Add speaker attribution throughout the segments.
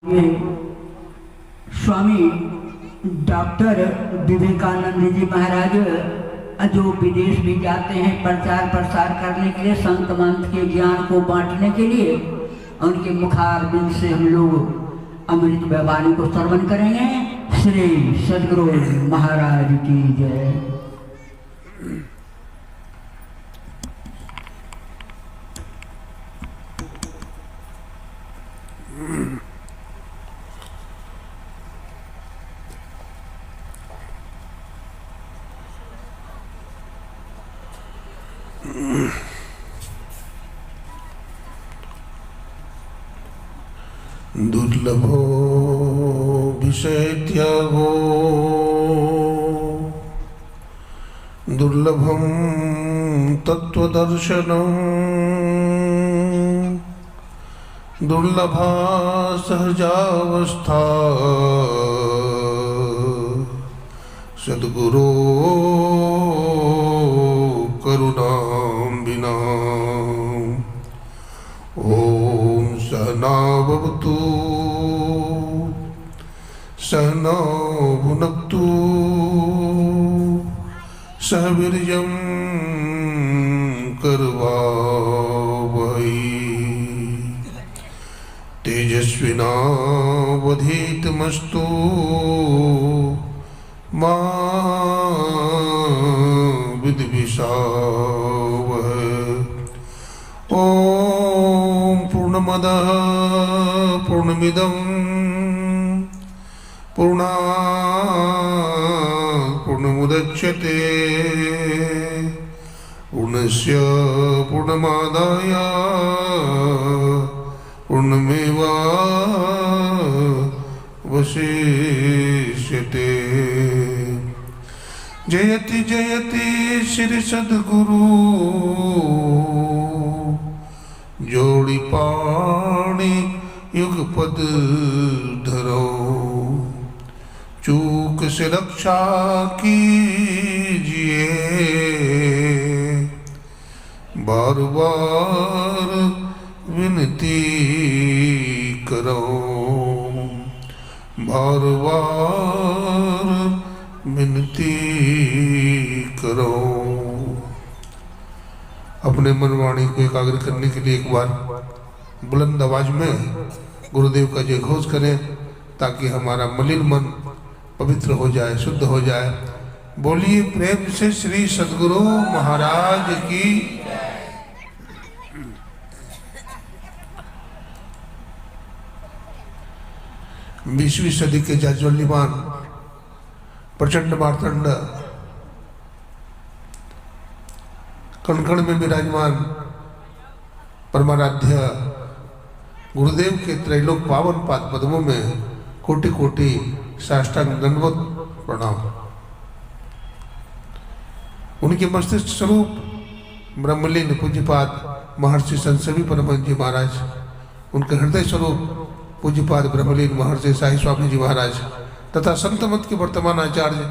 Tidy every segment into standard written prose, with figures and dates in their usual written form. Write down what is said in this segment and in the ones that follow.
Speaker 1: ये स्वामी डॉक्टर विवेकानंद जी महाराज जो विदेश भी जाते हैं प्रचार प्रसार करने के लिए, संत मंत्र के ज्ञान को बांटने के लिए, उनके मुखारबिंद से हम लोग अमृत वाणी को श्रवण करेंगे। श्री सद्गुरु महाराज की जय।
Speaker 2: दुर्लभो विषयत्यागो दुर्लभं तत्त्वदर्शनं दुर्लभा सहजावस्था सद्गुरो करुणाम्बिना। ओम सहना भवतु सहना भुनक्तु सह वीर्यं करवावहै तेजस्विनावधीतमस्तु मा विद्विषावहै। ओम पूर्णमदः पूर्णमिदं पूर्णात् पूर्णमुदच्यते पूर्णस्य पूर्णमादाय पूर्णमेवावशिष्यते। जयति जयति श्री सद्गुरु जोड़ी पाणी युगपद धरो चूक से रक्षा कीजिए बार बार विनती करो बार बार विनती करो। अपने मनवाणी को एकाग्र करने के लिए एक बार बुलंद आवाज में गुरुदेव का जय घोष करें ताकि हमारा मलिन मन पवित्र हो जाए, शुद्ध हो जाए। बोलिए प्रेम से श्री सद्गुरु महाराज की। 20वीं सदी के जाज्वल्यमान प्रचंड मार्तंड कण में विराजमान परमाराध्य गुरुदेव के त्रैलोक पावन पाद पद्मों में कोटि कोटि साष्टांग दंडवत प्रणाम। उनके मस्तिष्क स्वरूप ब्रह्मलीन पूज्यपाद महर्षि संत परमहंस जी महाराज, उनके हृदय स्वरूप पूज्यपाद ब्रह्मलीन महर्षि साई स्वामी जी महाराज तथा संत मत के वर्तमान आचार्य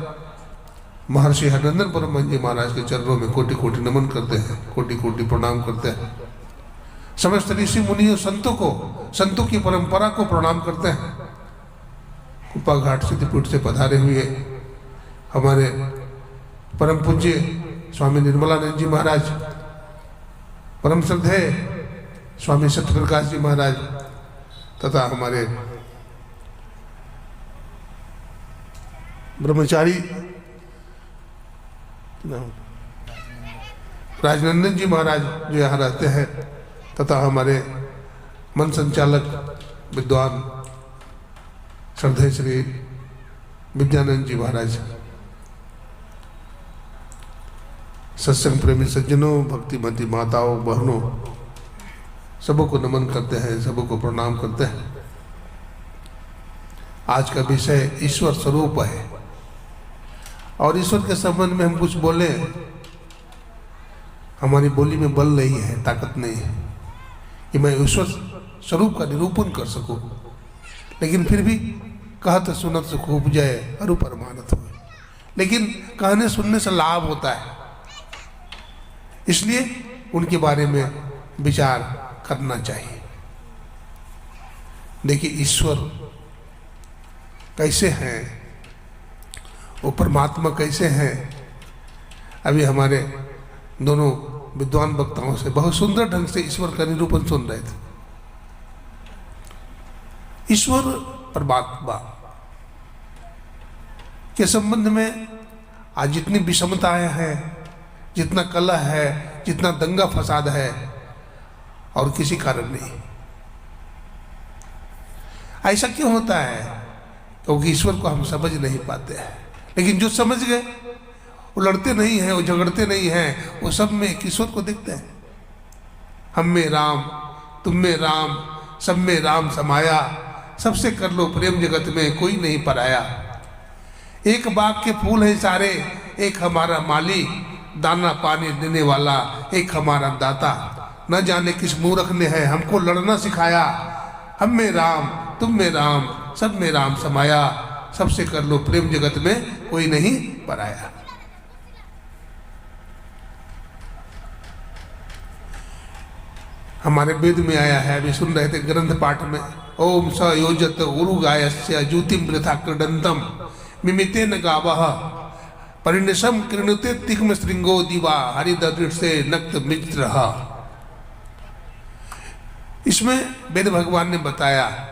Speaker 2: महर्षि हरनंदन परमहंस जी महाराज के चरणों में कोटि कोटि नमन करते हैं, कोटि कोटि प्रणाम करते हैं। समस्त ऋषि मुनि और संतों की परंपरा को प्रणाम करते हैं। कुप्पा घाट सिद्धपीठ से पधारे हुए हमारे परम पूज्य स्वामी निर्मलानंद जी महाराज, परम श्रद्धेय स्वामी सत्यप्रकाश जी महाराज तथा हमारे ब्रह्मचारी राजनंदन जी महाराज जो यहाँ रहते हैं तथा हमारे मन संचालक विद्वान श्रद्धेय श्री विद्यानंद जी महाराज, सत्संग प्रेमी सज्जनों, भक्तिमती माताओं बहनों, सबको नमन करते हैं, सबको प्रणाम करते हैं। आज का विषय ईश्वर स्वरूप है और ईश्वर के संबंध में हम कुछ बोले, हमारी बोली में बल नहीं है, ताकत नहीं है कि मैं ईश्वर स्वरूप का निरूपण कर सकूं, लेकिन फिर भी कहत सुनत सुख उपजय अरु परमानत हो। लेकिन कहने सुनने से लाभ होता है, इसलिए उनके बारे में विचार करना चाहिए। देखिए, ईश्वर कैसे हैं, वो परमात्मा कैसे हैं। अभी हमारे दोनों विद्वान वक्ताओं से बहुत सुंदर ढंग से ईश्वर का निरूपण सुन रहे थे। ईश्वर परमात्मा के संबंध में आज जितनी विषमताएं हैं, जितना कलह है, जितना दंगा फसाद है, और किसी कारण नहीं। ऐसा क्यों होता है? क्योंकि ईश्वर को हम समझ नहीं पाते हैं। लेकिन जो समझ गए वो लड़ते नहीं हैं, वो झगड़ते नहीं हैं, वो सब में एक ईश्वर को देखते हैं। हम में राम, तुम में राम, सब में राम समाया, सबसे कर लो प्रेम, जगत में कोई नहीं पराया। एक बाग के फूल हैं सारे, एक हमारा माली, दाना पानी देने वाला एक हमारा दाता। न जाने किस मूर्ख ने है हमको लड़ना सिखाया। हम में राम, तुम में राम, सब में राम समाया, सबसे कर लो प्रेम, जगत में कोई नहीं पराया। हमारे वेद में आया है, अभी सुन रहे थे ग्रंथ पाठ में, ओम स योजत उरुगायस्य ज्योतिम वृथा क्रीडंतम मिमितेन गावः परिणशम कृणुते तिग्म श्रृंगो दिवा हरिदृढ़ से नक्त मित्र। इसमें वेद भगवान ने बताया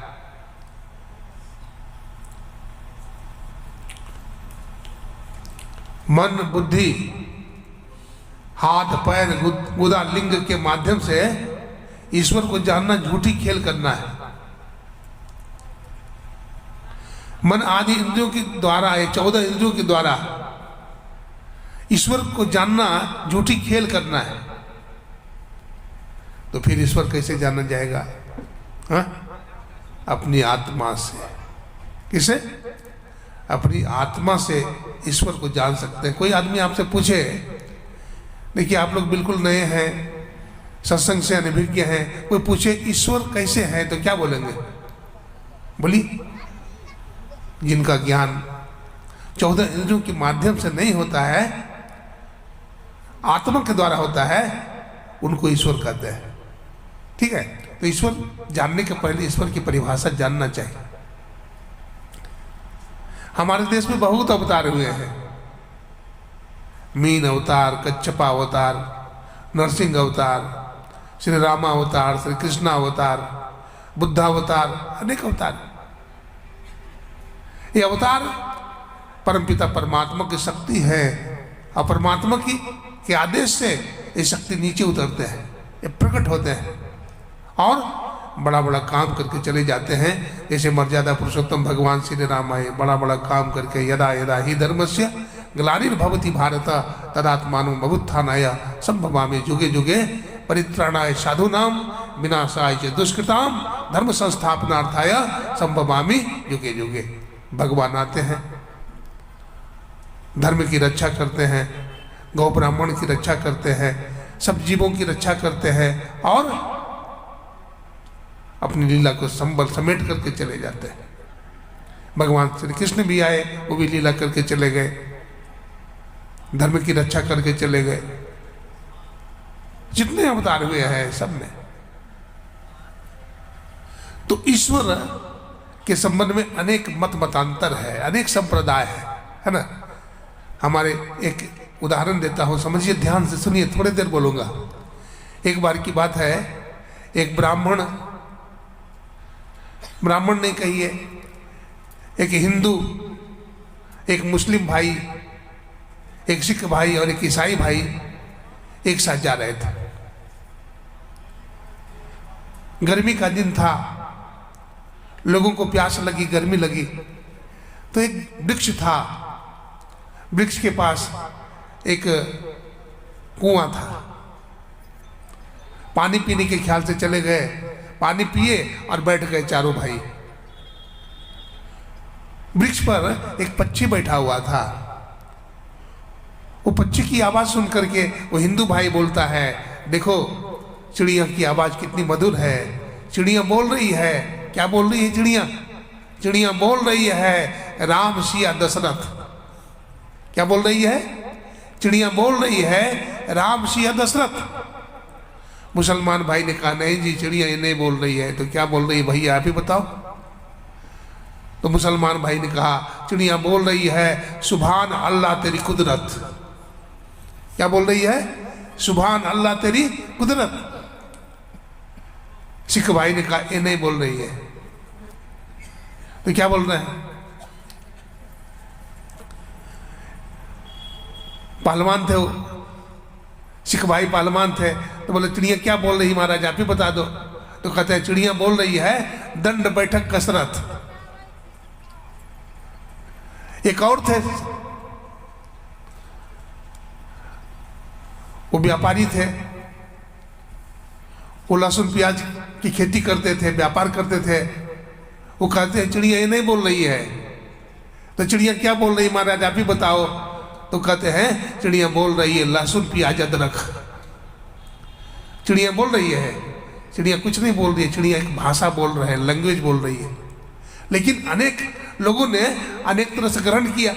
Speaker 2: मन, बुद्धि, हाथ, पैर, गुदा, लिंग के माध्यम से ईश्वर को जानना झूठी खेल करना है। मन आदि इंद्रियों के द्वारा, ये 14 इंद्रियों के द्वारा ईश्वर को जानना झूठी खेल करना है। तो फिर ईश्वर कैसे जाना जाएगा? हाँ? अपनी आत्मा से। किसे? अपनी आत्मा से ईश्वर को जान सकते हैं। कोई आदमी आपसे पूछे, देखिए आप लोग बिल्कुल नए हैं, सत्संग से अनभिज्ञ हैं, कोई पूछे ईश्वर कैसे है, तो क्या बोलेंगे? बोली, जिनका ज्ञान 14 इंद्रियों के माध्यम से नहीं होता है, आत्मा के द्वारा होता है, उनको ईश्वर कहते हैं। ठीक है? तो ईश्वर जानने के पहले ईश्वर की परिभाषा जानना चाहिए। हमारे देश में बहुत अवतार हुए हैं। मीन अवतार, कच्छपा अवतार, नरसिंह अवतार, श्री रामा अवतार, श्री कृष्णा अवतार, बुद्धावतार, अनेक अवतार। ये अवतार परमपिता परमात्मा की शक्ति है, और परमात्मा की के आदेश से ये शक्ति नीचे उतरते हैं, ये प्रकट होते हैं और बड़ा बड़ा काम करके चले जाते हैं। जैसे मर्यादा पुरुषोत्तम भगवान श्री राम आए, बड़ा बड़ा काम करके यदा यदा ही धर्मस्य ग्लानिर्भवति भारत तदात्मानो भवुत्थानाय संभवामि जुगे जुगे परित्राणाय साधूनां विनाशाय च दुष्कृतां धर्म संस्थापनार्थाय संभवामि जुगे जुगे। भगवान आते हैं, धर्म की रक्षा करते हैं, गौ ब्राह्मण की रक्षा करते हैं, सब जीवों की रक्षा करते हैं और अपनी लीला को संबल समेट करके चले जाते हैं। भगवान श्री कृष्ण भी आए, वो भी लीला करके चले गए, धर्म की रक्षा करके चले गए। जितने अवतार हुए हैं सब में। तो ईश्वर के संबंध में अनेक मत मतांतर है, अनेक संप्रदाय है ना। हमारे एक उदाहरण देता हूं, समझिए, ध्यान से सुनिए, थोड़ी देर बोलूंगा। एक बार की बात है, एक ब्राह्मण नहीं कहिए, एक हिंदू, एक मुस्लिम भाई, एक सिख भाई और एक ईसाई भाई एक साथ जा रहे थे। गर्मी का दिन था, लोगों को प्यास लगी, गर्मी लगी, तो एक वृक्ष था, वृक्ष के पास एक कुआं था। पानी पीने के ख्याल से चले गए, पानी पिए और बैठ गए चारों भाई। वृक्ष पर एक पक्षी बैठा हुआ था। वो पक्षी की आवाज सुन करके वो हिंदू भाई बोलता है, देखो चिड़िया की आवाज कितनी मधुर है, चिड़िया बोल रही है। क्या बोल रही है चिड़िया? चिड़िया बोल रही है राम सिया दशरथ। क्या बोल रही है? चिड़िया बोल रही है राम सिया दशरथ। मुसलमान भाई ने कहा, नहीं जी, चिड़िया ये नहीं बोल रही है। तो क्या बोल रही है भैया, आप ही बताओ। तो मुसलमान भाई ने कहा, चिड़िया बोल रही है सुभान अल्लाह तेरी कुदरत। क्या बोल रही है? सुभान अल्लाह तेरी कुदरत। सिख भाई ने कहा ये नहीं बोल रही है। तो क्या बोल रहे हैं? पहलवान थे वो, सिख भाई पहलवान थे। तो बोले चिड़िया क्या बोल रही महाराज, आप ही बता दो। तो कहते हैं चिड़िया बोल रही है दंड बैठक कसरत। एक और थे, वो व्यापारी थे, वो लहसुन प्याज की खेती करते थे, व्यापार करते थे। वो कहते हैं चिड़िया ये नहीं बोल रही है। तो चिड़िया क्या बोल रही है महाराज, आप ही बताओ। तो कहते हैं चिड़िया बोल रही है लहसुन प्याज अदरक। चिड़िया बोल रही है? चिड़िया कुछ नहीं बोल रही है, चिड़िया एक भाषा बोल रहे हैं, लैंग्वेज बोल रही है। लेकिन अनेक लोगों ने अनेक तरह से ग्रहण किया।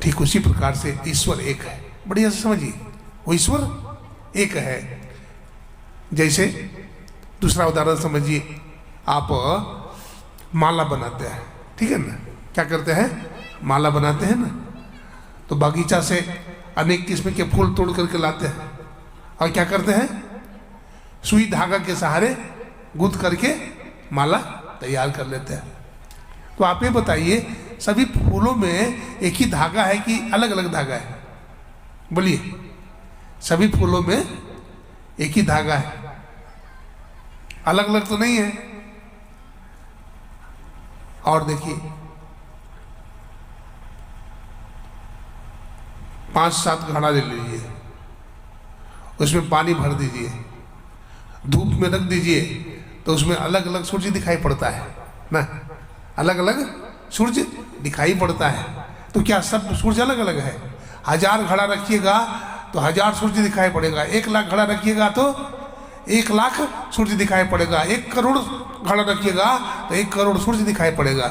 Speaker 2: ठीक उसी प्रकार से ईश्वर एक है। बढ़िया से समझिए, वो ईश्वर एक है। जैसे दूसरा उदाहरण समझिए, आप माला बनाते हैं, ठीक है ना? क्या करते हैं? माला बनाते हैं ना। तो बागीचा से अनेक किस्म के फूल तोड़ करके लाते हैं और क्या करते हैं? सुई धागा के सहारे गूंथ करके माला तैयार कर लेते हैं। तो आप ये बताइए, सभी फूलों में एक ही धागा है कि अलग अलग धागा है? बोलिए। सभी फूलों में एक ही धागा है, अलग अलग तो नहीं है। और देखिए, 5-7 घड़ा ले लीजिए, उसमें पानी भर दीजिए, धूप में रख दीजिए, तो उसमें अलग अलग सूर्य दिखाई पड़ता है ना? अलग अलग सूर्य दिखाई पड़ता है। तो क्या सब सूर्य अलग अलग है? 1000 घड़ा रखिएगा तो 1000 सूर्य दिखाई पड़ेगा। 1 लाख घड़ा रखिएगा तो 1 लाख सूर्य दिखाई पड़ेगा। 1 करोड़ घड़ा रखिएगा तो 1 करोड़ सूर्य दिखाई पड़ेगा।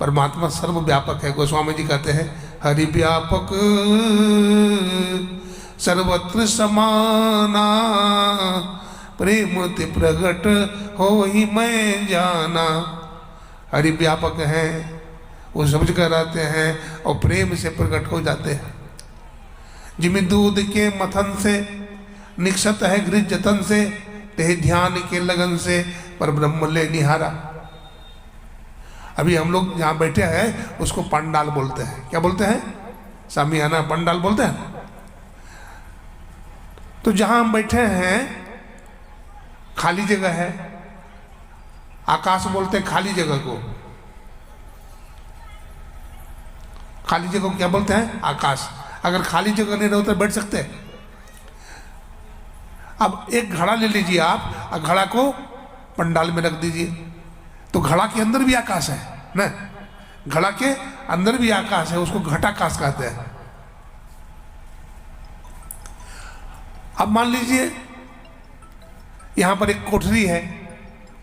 Speaker 2: परमात्मा सर्वव्यापक है। गोस्वामी जी कहते हैं, हरि व्यापक सर्वत्र समाना, प्रेम ते प्रगट हो ही मैं जाना। हरि व्यापक हैं, वो समझ कर आते हैं और प्रेम से प्रकट हो जाते हैं। जिमि दूध के मथन से निक्षत है गृह जतन से, ते ध्यान के लगन से पर ब्रह्म ले निहारा। अभी हम लोग जहाँ बैठे हैं उसको पंडाल बोलते हैं। क्या बोलते हैं? सामियाना पंडाल बोलते हैं। तो जहाँ हम बैठे हैं खाली जगह है, आकाश बोलते हैं खाली जगह को। खाली जगह को क्या बोलते हैं? आकाश। अगर खाली जगह नहीं रहो तो बैठ सकते हैं। अब एक घड़ा ले लीजिए आप और घड़ा को पंडाल में रख दीजिए, तो घड़ा के अंदर भी आकाश है ना? घड़ा के अंदर भी आकाश है, उसको घटाकाश कहते हैं। अब मान लीजिए यहां पर एक कोठरी है,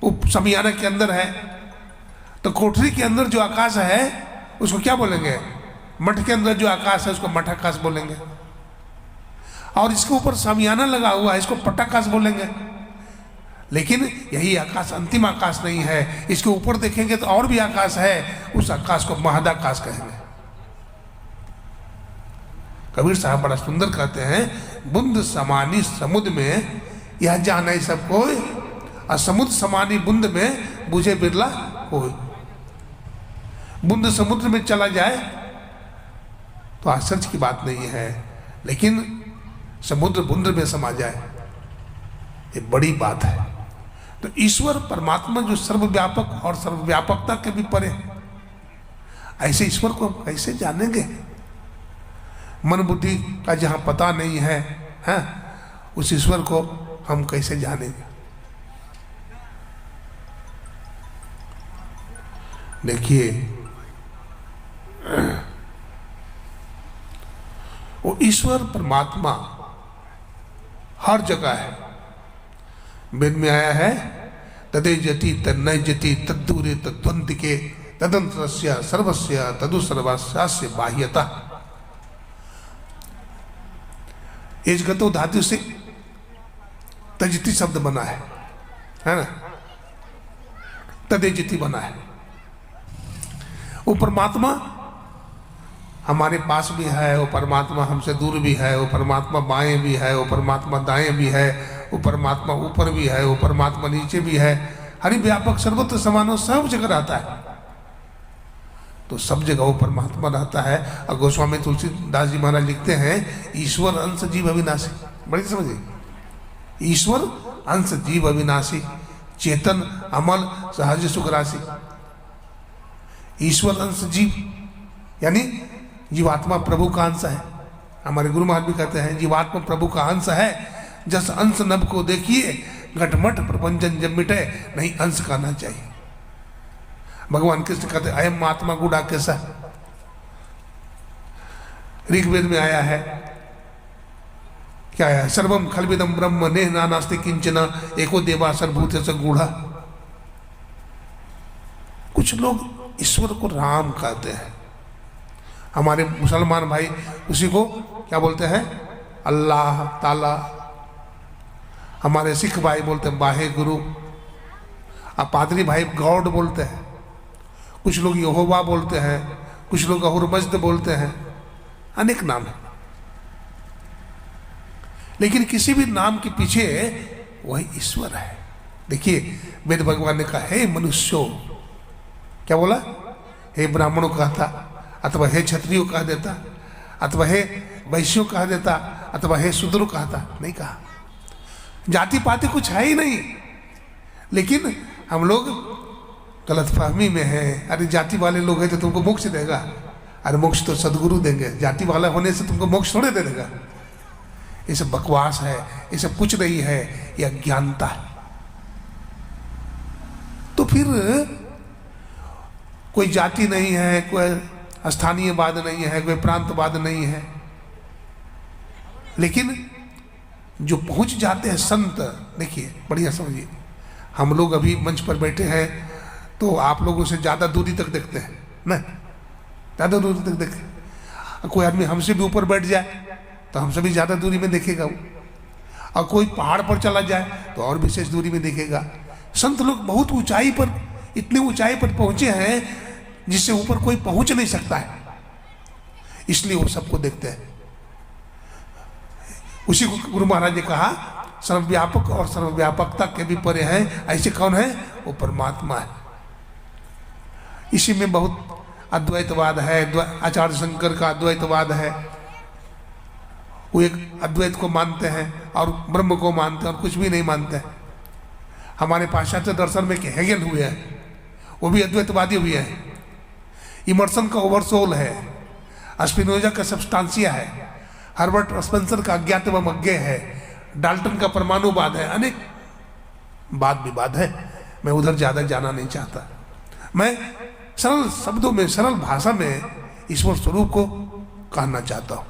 Speaker 2: वो समियाना के अंदर है, तो कोठरी के अंदर जो आकाश है उसको क्या बोलेंगे? मठ के अंदर जो आकाश है उसको मठाकाश बोलेंगे। और इसके ऊपर सामियाना लगा हुआ है, इसको पटाकाश बोलेंगे। लेकिन यही आकाश अंतिम आकाश नहीं है, इसके ऊपर देखेंगे तो और भी आकाश है, उस आकाश को महदाकाश कहेंगे। कबीर साहब बड़ा सुंदर कहते हैं, बुंद समानी समुद्र में यह जाने सब कोई, और समुद्र समानी बुंद में बुझे बिरला कोई। बुंद समुद्र में चला जाए तो आश्चर्य की बात नहीं है, लेकिन समुद्र बुंद में समा जाए ये बड़ी बात है। तो ईश्वर परमात्मा जो सर्वव्यापक और सर्वव्यापकता के भी परे, ऐसे ईश्वर को कैसे जानेंगे? मन बुद्धि का जहां पता नहीं है, उस ईश्वर को हम कैसे जानेंगे? देखिए, वो ईश्वर परमात्मा हर जगह है। वेद में आया है, तदे जति तन्नय जति तद्दूरे तद्वंतिके तदंतरस्य सर्वस्य तदु सर्वस्यास्य बाह्यतः। एजगतो धातु से तजति शब्द बना है ना? तदेजिति बना है। वो परमात्मा हमारे पास भी है, वो परमात्मा हमसे दूर भी है, वो परमात्मा बाएं भी है, वो परमात्मा दाएं भी है, वो परमात्मा ऊपर भी है, वो परमात्मा नीचे भी है। हरि व्यापक सर्वत्र समानो, सब जगह रहता है। तो सब जगह वो परमात्मा रहता है। और गोस्वामी तुलसीदास जी महाराज लिखते हैं, ईश्वर अंश जीव अविनाशी। बड़ी समझिए, ईश्वर अंश जीव अविनाशी, चेतन अमल सहज सुख राशि। ईश्वर अंश जीव यानी जीवात्मा प्रभु का अंश है। हमारे गुरु महाराज भी कहते हैं, जीवात्मा प्रभु का अंश है, जस अंश नभ को देखिए, घटमट प्रपंचन जब मिटे, नहीं अंश कहना चाहिए। भगवान कृष्ण कहते हैं, अयम आत्मा गुड़ा कैसा। ऋग्वेद में आया है, क्या है, सर्वम खलविदम ब्रह्म नेह नास्ति किंचन एको देवा सर्वभूत से गूढ़ा। कुछ लोग ईश्वर को राम कहते हैं। हमारे मुसलमान भाई उसी को क्या बोलते हैं, अल्लाह ताला। हमारे सिख भाई बोलते हैं वाहे गुरु। अब पादरी भाई गॉड बोलते हैं। कुछ लोग यहोवा बोलते हैं, कुछ लोग अहुरमज्द बोलते हैं, अनेक नाम है। लेकिन किसी भी नाम के पीछे वही ईश्वर है। देखिए वेद भगवान ने कहा, हे मनुष्यो, क्या बोला, हे ब्राह्मणों कहा था, अथवा हे क्षत्रियो कह देता, अथवा हे वैश्यों कह देता, अथवा हे शूद्रो कहा था, नहीं कहा। जाति पाति कुछ है ही नहीं। लेकिन हम लोग गलतफहमी में है, अरे जाति वाले लोग हैं तो तुमको मोक्ष देगा। अरे मोक्ष तो सदगुरु देंगे, जाति वाला होने से तुमको मोक्ष थोड़े दे देगा। ये सब बकवास है, ये सब कुछ नहीं है, ये अज्ञानता है। तो फिर कोई जाति नहीं है, कोई स्थानीयवाद नहीं है, कोई प्रांतवाद नहीं है। लेकिन जो पहुंच जाते हैं संत, देखिए बढ़िया समझिए, हम लोग अभी मंच पर बैठे हैं तो आप लोगों से ज़्यादा दूरी तक देखते हैं ना, ज़्यादा दूरी तक देखें। कोई आदमी हमसे भी ऊपर बैठ जाए तो हमसे भी ज़्यादा दूरी में देखेगा वो, और कोई पहाड़ पर चला जाए तो और विशेष दूरी में देखेगा। संत लोग बहुत ऊंचाई पर, इतनी ऊंचाई पर पहुंचे हैं जिससे ऊपर कोई पहुंच नहीं सकता है, इसलिए वो सबको देखते हैं। उसी को गुरु महाराज ने कहा, सर्वव्यापक और सर्वव्यापकता के भी परे हैं, ऐसे कौन है, वो परमात्मा है। इसी में बहुत अद्वैतवाद है, आचार्य शंकर का अद्वैतवाद है। वो एक अद्वैत को मानते हैं और ब्रह्म को मानते हैं और कुछ भी नहीं मानते हैं। हमारे पाश्चात्य दर्शन में हेगेल हुए हैं, वो भी अद्वैतवादी हुए हैं। इमर्सन का ओवरसोल है, स्पिनोजा का सब्सटांसिया है, हर्बर्ट स्पेंसर का अज्ञातम अज्ञेय है, डाल्टन का परमाणुवाद है, अनेक वाद विवाद है। मैं उधर ज़्यादा जाना नहीं चाहता। मैं सरल शब्दों में, सरल भाषा में ईश्वर स्वरूप को कहना चाहता हूँ।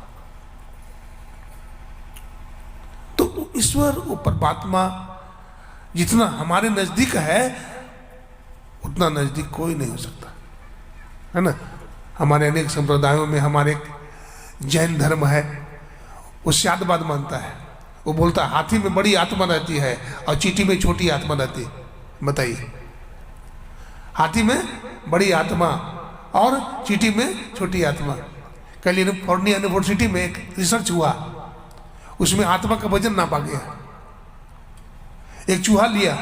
Speaker 2: तो ईश्वर, वो परमात्मा जितना हमारे नज़दीक है उतना नज़दीक कोई नहीं हो सकता, है ना। हमारे अनेक संप्रदायों में, हमारे एक जैन धर्म है, वो शादवाद मानता है। वो बोलता है हाथी में बड़ी आत्मा रहती है और चींटी में छोटी आत्मा रहती है। बताइए, हाथी में बड़ी आत्मा और चींटी में छोटी आत्मा। कैलिफोर्निया यूनिवर्सिटी में एक रिसर्च हुआ, उसमें आत्मा का वजन नापा गया। एक चूहा लिया,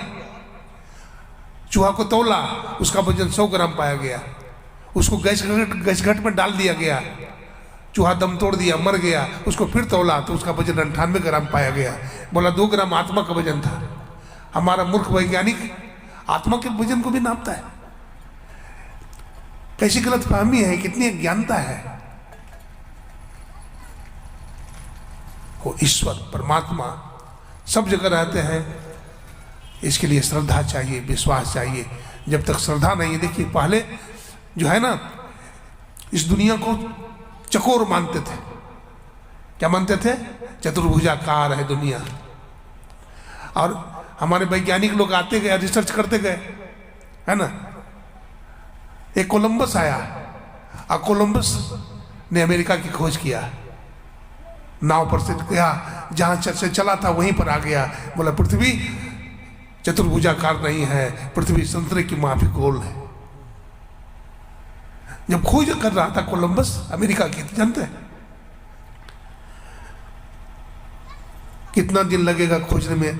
Speaker 2: चूहा को तौला, उसका वजन 100 ग्राम पाया गया। उसको गैस घट में डाल दिया गया, चूहा दम तोड़ दिया, मर गया। उसको फिर तौला तो उसका वजन 98 ग्राम पाया गया। बोला 2 ग्राम आत्मा का वजन था। हमारा मूर्ख वैज्ञानिक आत्मा के वजन को भी नापता है। कैसी गलत फहमी है, कितनी अज्ञानता है। वो ईश्वर परमात्मा सब जगह रहते हैं। इसके लिए श्रद्धा चाहिए, विश्वास चाहिए। जब तक श्रद्धा नहीं है, देखिए पहले जो है ना, इस दुनिया को चकोर मानते थे। क्या मानते थे? चतुर्भुजाकार है दुनिया। और हमारे वैज्ञानिक लोग आते गए, रिसर्च करते गए, है ना। एक कोलंबस आया और कोलंबस ने अमेरिका की खोज किया। नाव पर से गया, जहां से चला था वहीं पर आ गया। बोला पृथ्वी चतुर्भुजाकार नहीं है, पृथ्वी संतरे की माफी गोल है। जब खोज कर रहा था कोलंबस अमेरिका की, जानते हैं कितना दिन लगेगा खोजने में?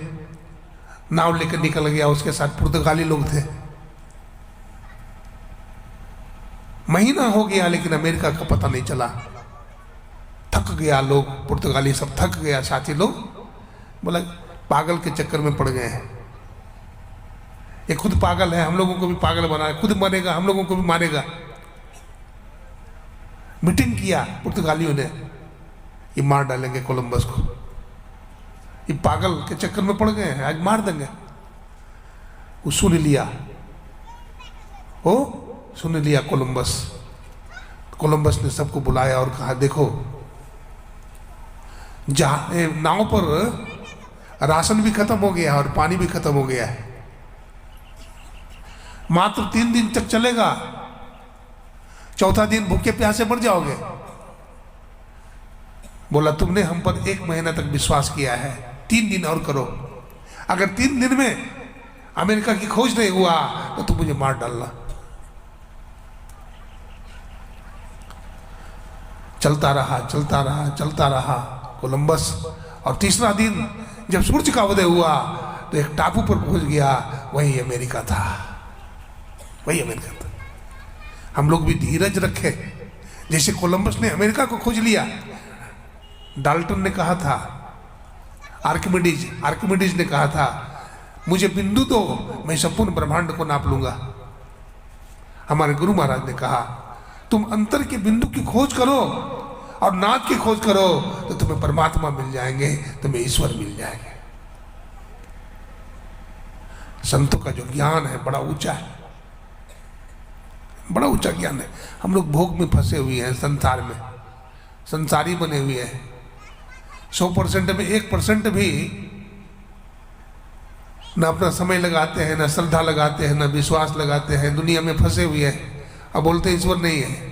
Speaker 2: नाव लेकर निकल गया, उसके साथ पुर्तगाली लोग थे। महीना हो गया लेकिन अमेरिका का पता नहीं चला। थक गया लोग, पुर्तगाली सब थक गया, साथी लोग बोला पागल के चक्कर में पड़ गए हैं, ये खुद पागल है, हम लोगों को भी पागल बना है, खुद मरेगा, हम लोगों को भी मारेगा। मीटिंग किया पुर्तगालियों ने, ये मार डालेंगे कोलंबस को, ये पागल के चक्कर में पड़ गए हैं, आज मार देंगे। वो सुन लिया, ओ सुन लिया कोलंबस। कोलंबस ने सबको बुलाया और कहा देखो, जहां नाव पर राशन भी खत्म हो गया और पानी भी खत्म हो गया है, मात्र 3 दिन तक चलेगा, चौथा दिन भूखे प्यासे मर जाओगे। बोला तुमने हम पर 1 महीना तक विश्वास किया है, 3 दिन और करो, अगर 3 दिन में अमेरिका की खोज नहीं हुआ तो तुम मुझे मार डालना। चलता रहा चलता रहा चलता रहा कोलंबस, और तीसरा दिन जब सूरज का उदय हुआ तो एक टापू पर पहुंच गया, वही अमेरिका था, वही अमेरिका था। हम लोग भी धीरज रखे, जैसे कोलंबस ने अमेरिका को खोज लिया। डाल्टन ने कहा था, आर्किमिडीज ने कहा था, मुझे बिंदु दो, मैं संपूर्ण ब्रह्मांड को नाप लूंगा। हमारे गुरु महाराज ने कहा तुम अंतर के बिंदु की खोज करो और नाथ की खोज करो तो तुम्हें परमात्मा मिल जाएंगे, तुम्हें ईश्वर मिल जाएंगे। संतों का जो ज्ञान है बड़ा ऊंचा है, बड़ा ऊंचा ज्ञान है। हम लोग भोग में फंसे हुए हैं, संसार में संसारी बने हुए हैं। 100% में 1% भी न अपना समय लगाते हैं, न श्रद्धा लगाते हैं, न विश्वास लगाते हैं, दुनिया में फंसे हुए हैं। अब बोलते ईश्वर नहीं है।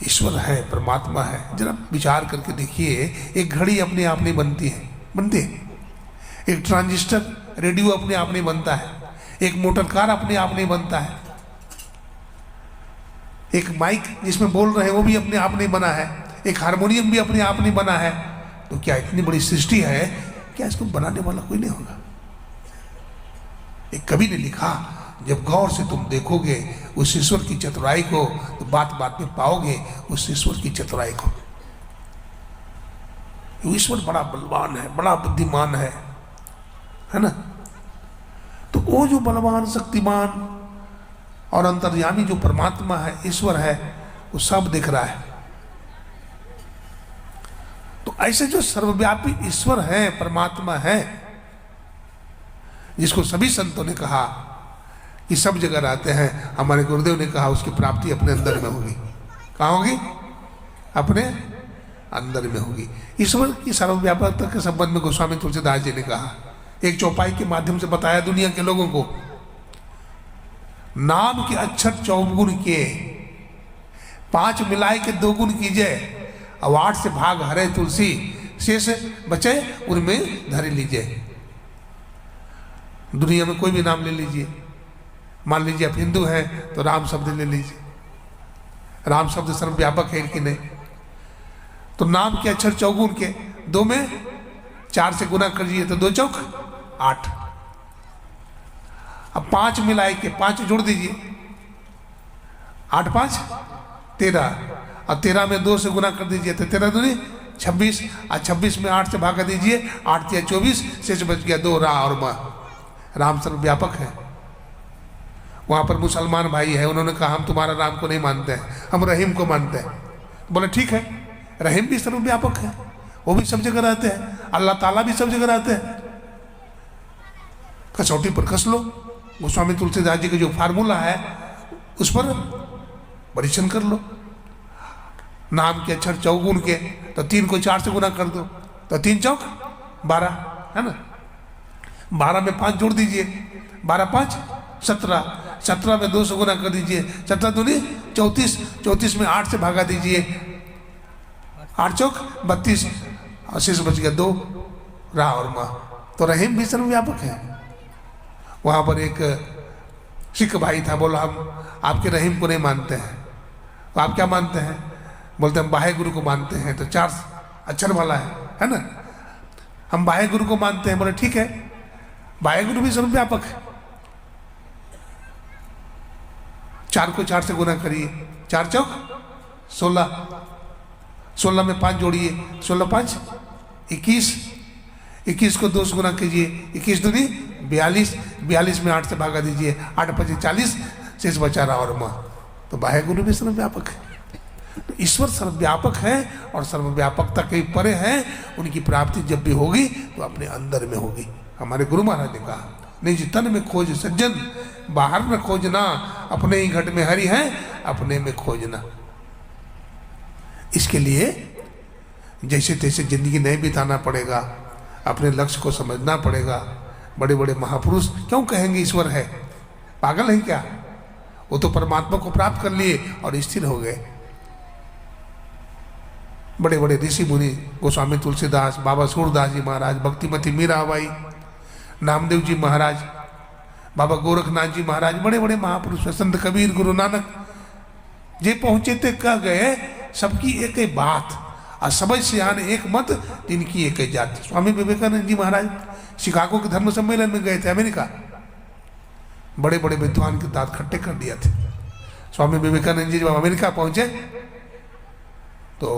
Speaker 2: ईश्वर है, परमात्मा है। जरा विचार करके देखिए, एक घड़ी अपने आप नहीं बनती है, एक ट्रांजिस्टर रेडियो अपने आप नहीं बनता है, एक मोटर कार अपने आप नहीं बनता है, एक माइक जिसमें बोल रहे हैं वो भी अपने आप नहीं बना है, एक हारमोनियम भी अपने आप नहीं बना है। तो क्या इतनी बड़ी सृष्टि है, क्या इसको बनाने वाला कोई नहीं होगा? एक कवि ने लिखा, जब गौर से तुम देखोगे उस ईश्वर की चतुराई को तो बात बात में पाओगे उस ईश्वर की चतुराई को। ईश्वर बड़ा बलवान है, बड़ा बुद्धिमान है ना? तो वो जो बलवान, शक्तिमान और अंतर्यामी जो परमात्मा है, ईश्वर है, वो सब दिख रहा है। तो ऐसे जो सर्वव्यापी ईश्वर है, परमात्मा है, जिसको सभी संतों ने कहा कि सब जगह रहते हैं, हमारे गुरुदेव ने कहा उसकी प्राप्ति अपने अंदर में होगी। कहाँ होगी? अपने अंदर में होगी। ईश्वर की सर्वव्यापकता के संबंध में गोस्वामी तुलसीदास जी ने कहा, एक चौपाई के माध्यम से बताया दुनिया के लोगों को, नाम के अक्षर 4 गुण किए, 5 मिलाए के 2 गुण कीजिए, और 8 से भाग हरे तुलसी, शेष बचे उनमें धरे लीजिए। दुनिया में कोई भी नाम ले लीजिए, मान लीजिए आप हिंदू हैं तो राम शब्द ले लीजिए, राम शब्द सर्वव्यापक है कि नहीं? तो नाम के अक्षर 4 गुण के, 2 में 4 से गुना करिए तो 2 चौक 8। अब 5 मिलाए के 5 जोड़ दीजिए, 8 5 13, और 13 में 2 से गुना कर दीजिए तो 13 दूनी 26, और 26 में 8 से भागा दीजिए, 8 या 24, शेष बच गया 2 रा और मा। राम सर्वव्यापक है। वहां पर मुसलमान भाई है, उन्होंने कहा हम तुम्हारा राम को नहीं मानते हैं, हम रहीम को मानते हैं। बोले ठीक है, रहीम भी सर्वव्यापक है, वो भी सब जगह रहते हैं, अल्लाह ताला भी सब जगह रहते हैं। कसौटी पर कस लो, गोस्वामी तुलसीदास जी का जो फार्मूला है उस पर परीक्षण कर लो। नाम के अक्षर 4 गुण के, तो 3 को 4 से गुना कर दो तो 3 चौक 12, है ना? 12 में 5 जोड़ दीजिए, 12 5 17, 17 में 2 से गुना कर दीजिए, 17 दूनी 34, 34 में 8 से भागा दीजिए, 8 चौक 32, और शेष बच गया 2 रा और मा, तो रहीम भी सर्वव्यापक है। वहां पर एक सिख भाई था, बोला हम आपके रहीम को नहीं मानते हैं। तो आप क्या मानते हैं? बोलते हम बाहे गुरु को मानते हैं, तो 4 अक्षर वाला है ना, हम बाहे गुरु को मानते हैं। बोले ठीक है, बाहे गुरु भी सर्वव्यापक है। 4 को 4 से गुना करिए, 4 चौक 16, 16 में 5 जोड़िए, 16 5 21, 21 को 2 से गुना कीजिए, 21 दूनी 42, 42 में 8 से भागा दीजिए, 8 5 40, शेष बचा रहा और माँ। तो बाह्य गुरु भी सर्वव्यापक है। तो ईश्वर सर्वव्यापक है और सर्वव्यापकता के परे है। उनकी प्राप्ति जब भी होगी तो अपने अंदर में होगी। हमारे गुरु महाराज ने कहा, निज तन में खोज सज्जन, बाहर में खोजना, अपने ही घट में हरि है, अपने में खोजना। इसके लिए जैसे तैसे जिंदगी नहीं बिताना पड़ेगा, अपने लक्ष्य को समझना पड़ेगा। बड़े बड़े महापुरुष क्यों कहेंगे ईश्वर है? पागल है क्या? वो तो परमात्मा को प्राप्त कर लिए और स्थिर हो गए। बड़े बड़े ऋषि मुनि, गोस्वामी तुलसीदास, बाबा सूरदास जी महाराज, भक्तिमती मीराबाई, नामदेव जी महाराज, बाबा गोरखनाथ जी महाराज, बड़े बड़े महापुरुष, संत कबीर, गुरु नानक जे पहुंचे थे कह गए, सबकी एक ही बात और समझ से आने एक मत, जिनकी एक ही जाति। स्वामी विवेकानंद जी महाराज शिकागो के धर्म सम्मेलन में गए थे अमेरिका, बड़े बड़े विद्वान के दांत खट्टे कर दिया थे। स्वामी विवेकानंद जी जब अमेरिका पहुंचे तो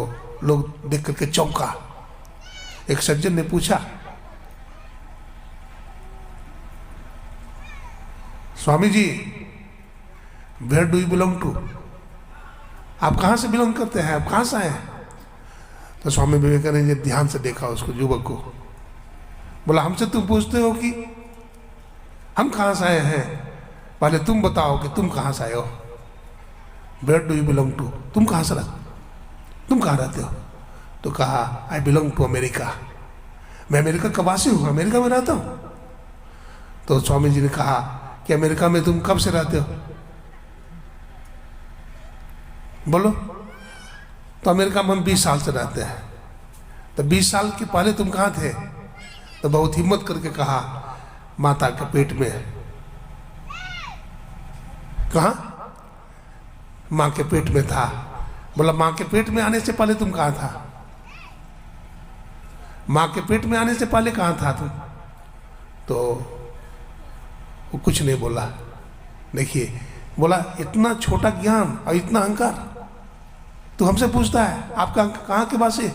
Speaker 2: लोग देख करके चौंका। एक सज्जन ने पूछा, Swami ji where do you belong to? आप कहां से बिलोंग करते हैं, आप कहां से आए हैं? तो स्वामी विवेकानंद जी ध्यान से देखा उसको, युवक को, बोला हमसे तुम पूछते हो कि हम कहां से आए हैं? पहले तुम बताओ कि तुम कहां से आए हो। Where do you belong to? तुम कहां से रहते, तुम कहां रहते हो? तो कहा आई बिलोंग टू अमेरिका, मैं अमेरिका का वासी हूं, अमेरिका में रहता हूं। तो स्वामी जी ने कहा कि अमेरिका में तुम कब से रहते हो? बोलो। तो अमेरिका में हम 20 साल से रहते हैं। तो 20 साल के पहले तुम कहां थे? तो बहुत हिम्मत करके कहा माता के पेट में। कहा? मां के पेट में था। बोला मां के पेट में आने से पहले तुम कहां था? मां के पेट में आने से पहले कहां था तुम? तो वो कुछ नहीं बोला। देखिए, बोला इतना छोटा ज्ञान और इतना अहंकार, तू हमसे पूछता है आपका कहां के वासी?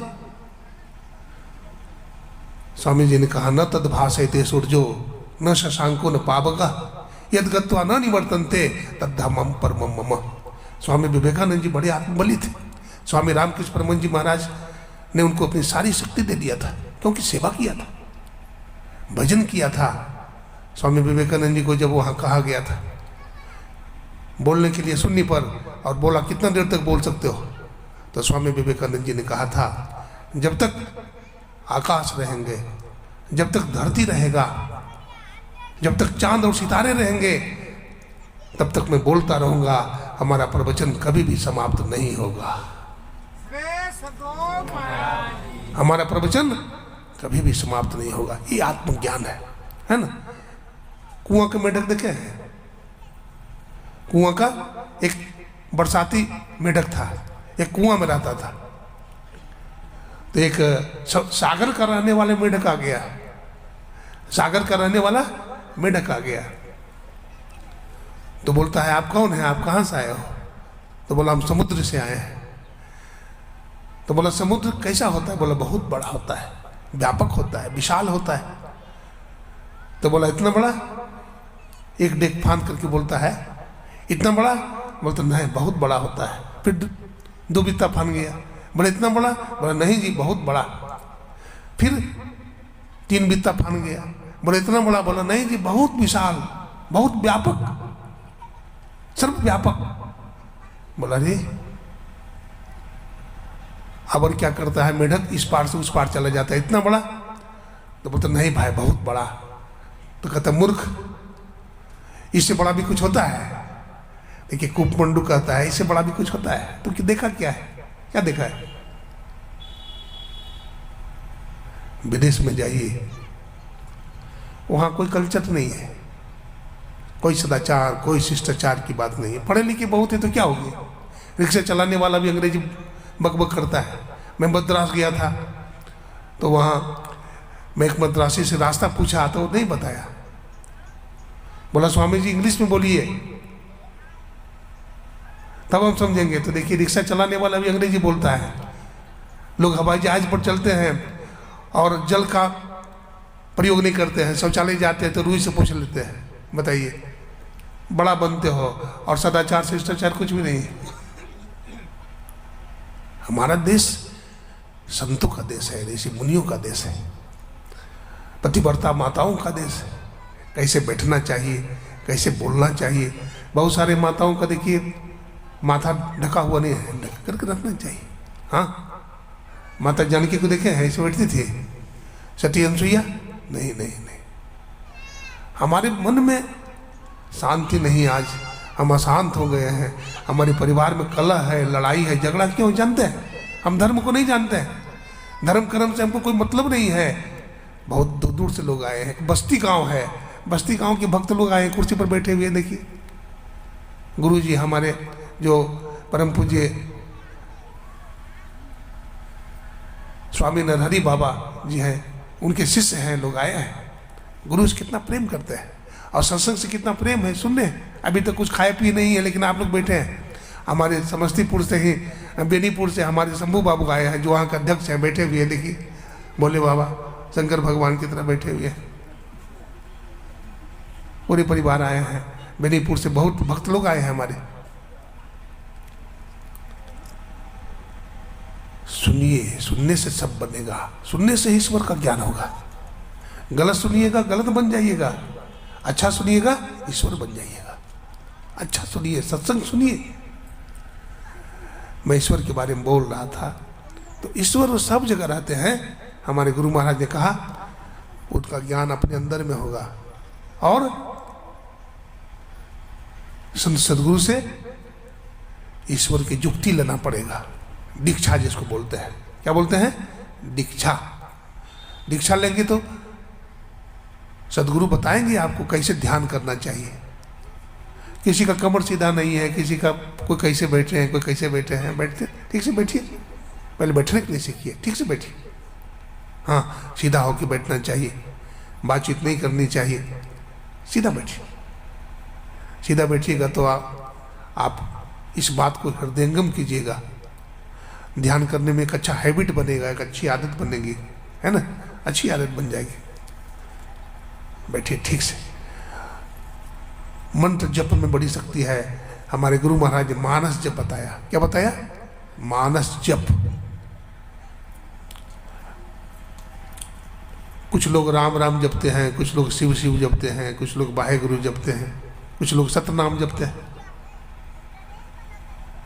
Speaker 2: स्वामी जी ने कहा न तद भाषयते सूर्यो न शशांको न पावक यद गत्वा न निवर्तन्ते तद्धम्मं परमं मम। स्वामी विवेकानंद जी बड़े आत्मबली थे। स्वामी रामकृष्ण परमहंस जी महाराज ने उनको अपनी सारी शक्ति दे दिया था, क्योंकि सेवा किया था, भजन किया था। स्वामी विवेकानंद जी को जब वहां कहा गया था बोलने के लिए सुन्नी पर, और बोला कितना देर तक बोल सकते हो? तो स्वामी विवेकानंद जी ने कहा था जब तक आकाश रहेंगे, जब तक धरती रहेगा, जब तक चांद और सितारे रहेंगे, तब तक मैं बोलता रहूंगा, हमारा प्रवचन कभी भी समाप्त नहीं होगा। हमारा प्रवचन कभी भी समाप्त नहीं होगा। ये आत्मज्ञान है ना। कुआं के मेढक देखे हैं? कुआं का एक बरसाती मेढक था, एक कुआं में रहता था। तो एक सागर का रहने वाले मेढक आ गया, सागर का रहने वाला मेढक आ गया। तो बोलता है आप कौन है, आप कहां से आए हो? तो बोला हम समुद्र से आए हैं। तो बोला समुद्र कैसा होता है? बोला बहुत बड़ा होता है, व्यापक होता है, विशाल होता है। तो बोला इतना बड़ा? एक डेक फांद करके बोलता है इतना बड़ा? बोलता नहीं बहुत बड़ा होता है। फिर 2 बित्ता फान गया, बोला इतना बड़ा? बोला नहीं जी बहुत बड़ा। फिर 3 बित्ता फान गया, बोला इतना बड़ा? बोला नहीं जी बहुत विशाल, बहुत व्यापक, सर्वव्यापक। बोला रे अब और क्या करता है मेढक? इस पार से उस पार चला जाता है, इतना बड़ा? तो बोलता नहीं भाई बहुत बड़ा। तो कहता मूर्ख, इससे बड़ा भी कुछ होता है? देखिए कुपमंडू कहता है इससे बड़ा भी कुछ होता है। तो देखा क्या है? क्या देखा है? विदेश में जाइए, वहाँ कोई कल्चर नहीं है, कोई सदाचार, कोई शिष्टाचार की बात नहीं है। पढ़े लिखे बहुत है तो क्या हो गया, रिक्शा चलाने वाला भी अंग्रेजी बकबक करता है। मैं मद्रास गया था तो वहाँ मैं एक मद्रासी से रास्ता पूछा तो नहीं बताया, बोला स्वामी जी इंग्लिश में बोलिए तब हम समझेंगे। तो देखिए रिक्शा चलाने वाला भी अंग्रेजी बोलता है। लोग हवाई जहाज पर चलते हैं और जल का प्रयोग नहीं करते हैं, शौचालय जाते हैं तो रूई से पूछ लेते हैं। बताइए, बड़ा बनते हो और सदाचार शिष्टाचार कुछ भी नहीं है। हमारा देश संतों का देश है, ऋषि मुनियों का देश है, पतिव्रता माताओं का देश है। कैसे बैठना चाहिए, कैसे बोलना चाहिए। बहुत सारे माताओं का देखिए माथा ढका हुआ नहीं है, ढक करके रखना चाहिए। हाँ, माता जानकी को देखे हैं ऐसे बैठती थी, सती अनसुईया नहीं नहीं नहीं। हमारे मन में शांति नहीं, आज हम अशांत हो गए हैं। हमारे परिवार में कलह है, लड़ाई है, झगड़ा क्यों जानते हैं? हम धर्म को नहीं जानते हैं, धर्म कर्म से हमको कोई मतलब नहीं है। बहुत दूर दूर से लोग आए हैं, बस्ती गांव है, बस्ती गांव के भक्त लोग आए हैं, कुर्सी पर बैठे हुए। देखिए गुरु जी हमारे जो परम पूज्य स्वामी नरहरि बाबा जी हैं, उनके शिष्य हैं, लोग आए हैं। गुरु से कितना प्रेम करते हैं और सत्संग से कितना प्रेम है। सुनने अभी तक कुछ खाए पिए नहीं है, लेकिन आप लोग बैठे हैं। हमारे समस्तीपुर से ही, बेनीपुर से हमारे शंभू बाबू आए हैं, जो वहाँ का अध्यक्ष हैं, बैठे हुए हैं। देखिए भोले बाबा शंकर भगवान की तरह बैठे हुए हैं। पूरे परिवार आए हैं, बेनीपुर से बहुत भक्त लोग आए हैं हमारे। सुनिए, सुनने से सब बनेगा, सुनने से ईश्वर का ज्ञान होगा। गलत सुनिएगा गलत बन जाइएगा, अच्छा सुनिएगा ईश्वर बन जाइएगा। अच्छा सुनिए, सत्संग सुनिए। मैं ईश्वर के बारे में बोल रहा था तो ईश्वर वो सब जगह रहते हैं। हमारे गुरु महाराज ने कहा उसका ज्ञान अपने अंदर में होगा और संत सदगुरु से ईश्वर की जुक्ति लेना पड़ेगा। दीक्षा जिसको बोलते हैं, क्या बोलते हैं? दीक्षा। दीक्षा लेंगे तो सदगुरु बताएंगे आपको कैसे ध्यान करना चाहिए। किसी का कमर सीधा नहीं है, किसी का कोई कैसे बैठे हैं, कोई कैसे बैठे हैं। बैठते ठीक से बैठिए, पहले बैठने के लिए सीखिए, ठीक से बैठिए। हाँ, सीधा होकर बैठना चाहिए, बातचीत नहीं करनी चाहिए, सीधा बैठिए। सीधा बैठिएगा तो आप इस बात को हृदयंगम कीजिएगा। ध्यान करने में एक अच्छा हैबिट बनेगा, एक अच्छी आदत बनेगी, है ना, अच्छी आदत बन जाएगी। बैठिए ठीक से। मंत्र जप में बड़ी शक्ति है। हमारे गुरु महाराज ने मानस जप बताया। क्या बताया? मानस जप। कुछ लोग राम राम जपते हैं, कुछ लोग शिव शिव जपते हैं, कुछ लोग वाहेगुरु जपते हैं, कुछ लोग सतनाम जपते हैं।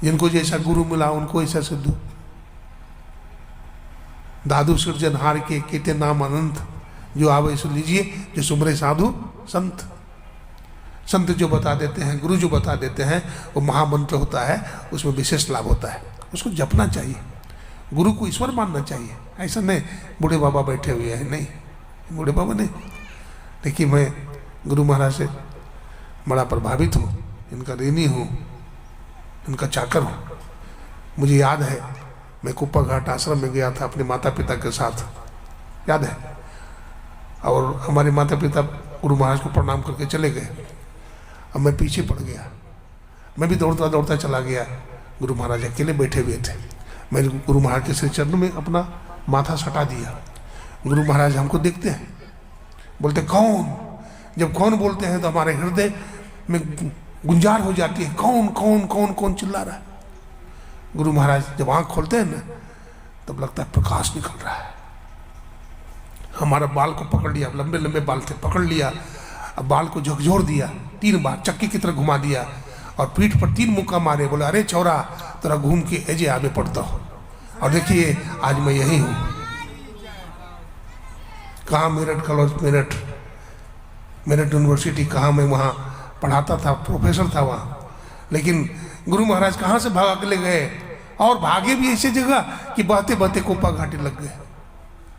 Speaker 2: जिनको जैसा गुरु मिला उनको ऐसा सिद्धू। दादू सृजनहार के कीते नाम अनंत, जो आवे सो लीजिए, जो सुमरे साधु संत। संत जो बता देते हैं, गुरु जो बता देते हैं, वो महामंत्र होता है, उसमें विशेष लाभ होता है। उसको जपना चाहिए, गुरु को ईश्वर मानना चाहिए। ऐसा नहीं बूढ़े बाबा बैठे हुए हैं, नहीं, बूढ़े बाबा नहीं। देखिए मैं गुरु महाराज से बड़ा प्रभावित हूँ, इनका ऋणी हूँ, इनका चाकर हूँ। मुझे याद है मैं कुप्पा घाट आश्रम में गया था अपने माता पिता के साथ, याद है। और हमारे माता पिता गुरु महाराज को प्रणाम करके चले गए। अब मैं पीछे पड़ गया, मैं भी दौड़ता दौड़ता चला गया। गुरु महाराज अकेले बैठे हुए थे। मैंने गुरु महाराज के श्री चरणों में अपना माथा सटा दिया। गुरु महाराज हमको देखते हैं, बोलते कौन? जब कौन बोलते हैं तो हमारे हृदय में गुंजार हो जाती है, कौन कौन कौन कौन चिल्ला रहा है। गुरु महाराज जब आँख खोलते हैं ना, तब लगता है प्रकाश निकल रहा है। हमारा बाल को पकड़ लिया, लंबे लंबे बाल थे, पकड़ लिया, अब बाल को झकझोर दिया, 3 बार चक्की की तरह घुमा दिया और पीठ पर 3 मुक्का मारे। बोला अरे चौरा, तेरा घूम के एजे आगे पड़ता हो। और देखिए आज मैं यही हूँ। कहाँ? मेरठ कॉलेज, मेरठ यूनिवर्सिटी, कहाँ मैं वहाँ पढ़ाता था, प्रोफेसर था वहाँ। लेकिन गुरु महाराज कहाँ से भागा के ले गए, और भागे भी ऐसी जगह कि बहते बहते कोपा घाटी लग गए।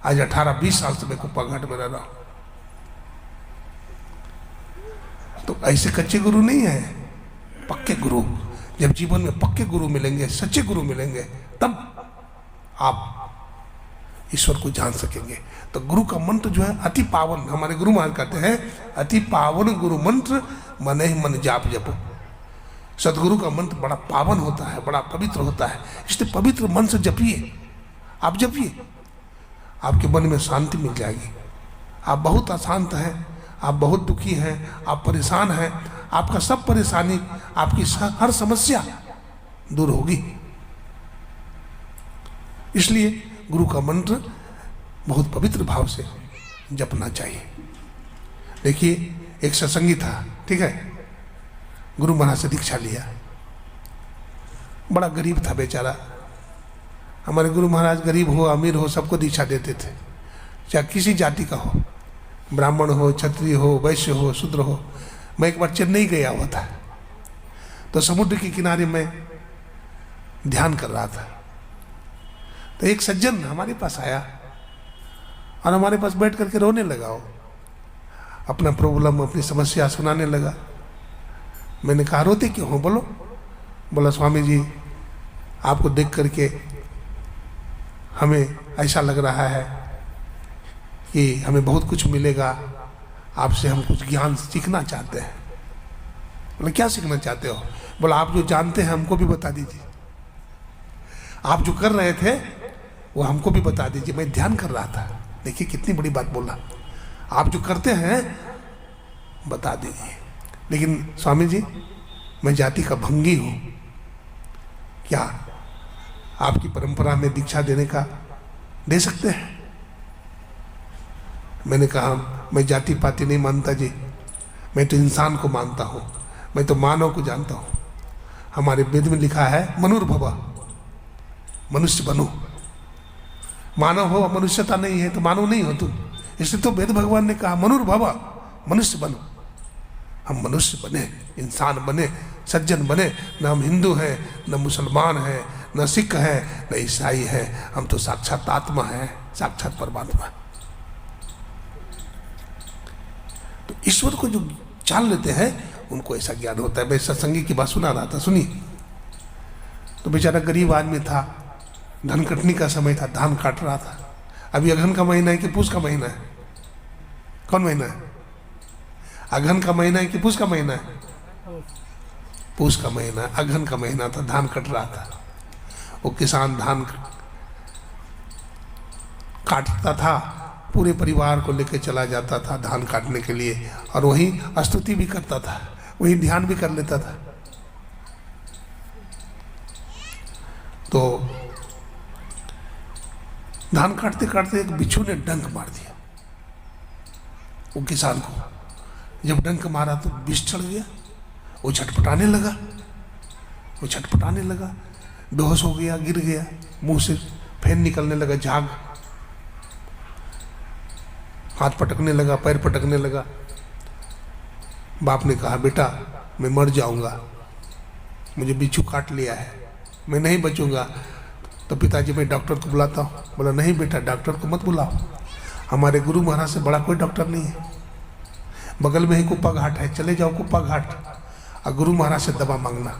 Speaker 2: आज 18-20 साल से मैं कुप्पा घाट में रह रहा हूं। तो ऐसे कच्चे गुरु नहीं है, पक्के गुरु। जब जीवन में पक्के गुरु मिलेंगे, सच्चे गुरु मिलेंगे, तब आप ईश्वर को जान सकेंगे। तो गुरु का मंत्र जो है अति पावन, हमारे गुरु महाराज कहते हैं अति पावन गुरु मंत्र मन ही मन जाप जपो। सदगुरु का मंत्र बड़ा पावन होता है, बड़ा पवित्र होता है, इसलिए पवित्र मन से जपिए। आप जपिए, आपके मन में शांति मिल जाएगी। आप बहुत अशांत हैं, आप बहुत दुखी हैं, आप परेशान हैं, आपका सब परेशानी, आपकी हर समस्या दूर होगी। इसलिए गुरु का मंत्र बहुत पवित्र भाव से जपना चाहिए। देखिए, एक सत्संगी था, ठीक है, गुरु महाराज से दीक्षा लिया, बड़ा गरीब था बेचारा। हमारे गुरु महाराज गरीब हो अमीर हो सबको दीक्षा देते थे, चाहे किसी जाति का हो, ब्राह्मण हो, क्षत्रिय हो, वैश्य हो, शूद्र हो। मैं एक बार चेन्नई गया हुआ था, तो समुद्र के किनारे में ध्यान कर रहा था, तो एक सज्जन हमारे पास आया और हमारे पास बैठ करके रोने लगा। वो अपना प्रॉब्लम, अपनी समस्या सुनाने लगा। मैंने कहा रोते क्यों हो, बोलो। बोला स्वामी जी, आपको देख करके हमें ऐसा लग रहा है कि हमें बहुत कुछ मिलेगा, आपसे हम कुछ ज्ञान सीखना चाहते हैं। बोला क्या सीखना चाहते हो? बोला आप जो जानते हैं हमको भी बता दीजिए, आप जो कर रहे थे वो हमको भी बता दीजिए। मैं ध्यान कर रहा था। देखिए कितनी बड़ी बात बोला, आप जो करते हैं बता दीजिए। लेकिन स्वामी जी, मैं जाति का भंगी हूं, क्या आपकी परंपरा में दीक्षा देने का दे सकते हैं? मैंने कहा मैं जाति पाति नहीं मानता जी, मैं तो इंसान को मानता हूं, मैं तो मानव को जानता हूं। हमारे वेद में लिखा है मनुर्भव, मनुष्य बनो। मानव हो, मनुष्यता नहीं है तो मानव नहीं हो तुम। इसलिए तो वेद भगवान ने कहा मनुर्भव, मनुष्य बनो। हम मनुष्य बने, इंसान बने, सज्जन बने। न हम हिंदू हैं, न मुसलमान हैं, न सिख हैं, न ईसाई हैं। हम तो साक्षात आत्मा है, साक्षात परमात्मा। तो ईश्वर को जो जान लेते हैं उनको ऐसा ज्ञान होता है। मैं सत्संगी की बात सुना रहा था, सुनिए। तो बेचारा गरीब आदमी था, धान कटने का समय था, धान काट रहा था। अभी अगहन का महीना है कि पूस का महीना है? कौन महीना है? अगहन का महीना है कि पूस का महीना है? पूस का महीना, अगहन का महीना था, धान कट रहा था। वो किसान धान काटता था, पूरे परिवार को लेकर चला जाता था धान काटने के लिए, और वहीं स्तुति भी करता था, वहीं ध्यान भी कर लेता था। तो धान काटते काटते एक बिच्छू ने डंक मार दिया वो किसान को। जब डंक मारा तो विष चढ़ गया, वो छटपटाने लगा, बेहोश हो गया, गिर गया, मुंह से फेन निकलने लगा, झाग, हाथ पटकने लगा, पैर पटकने लगा। बाप ने कहा बेटा मैं मर जाऊंगा, मुझे बिच्छू काट लिया है, मैं नहीं बचूंगा। तो पिताजी मैं डॉक्टर को बुलाता हूँ। बोला नहीं बेटा, डॉक्टर को मत बुलाओ, हमारे गुरु महाराज से बड़ा कोई डॉक्टर नहीं है, बगल में ही कुप्पा घाट है, चले जाओ कुप्पा घाट और गुरु महाराज से दवा मांगना।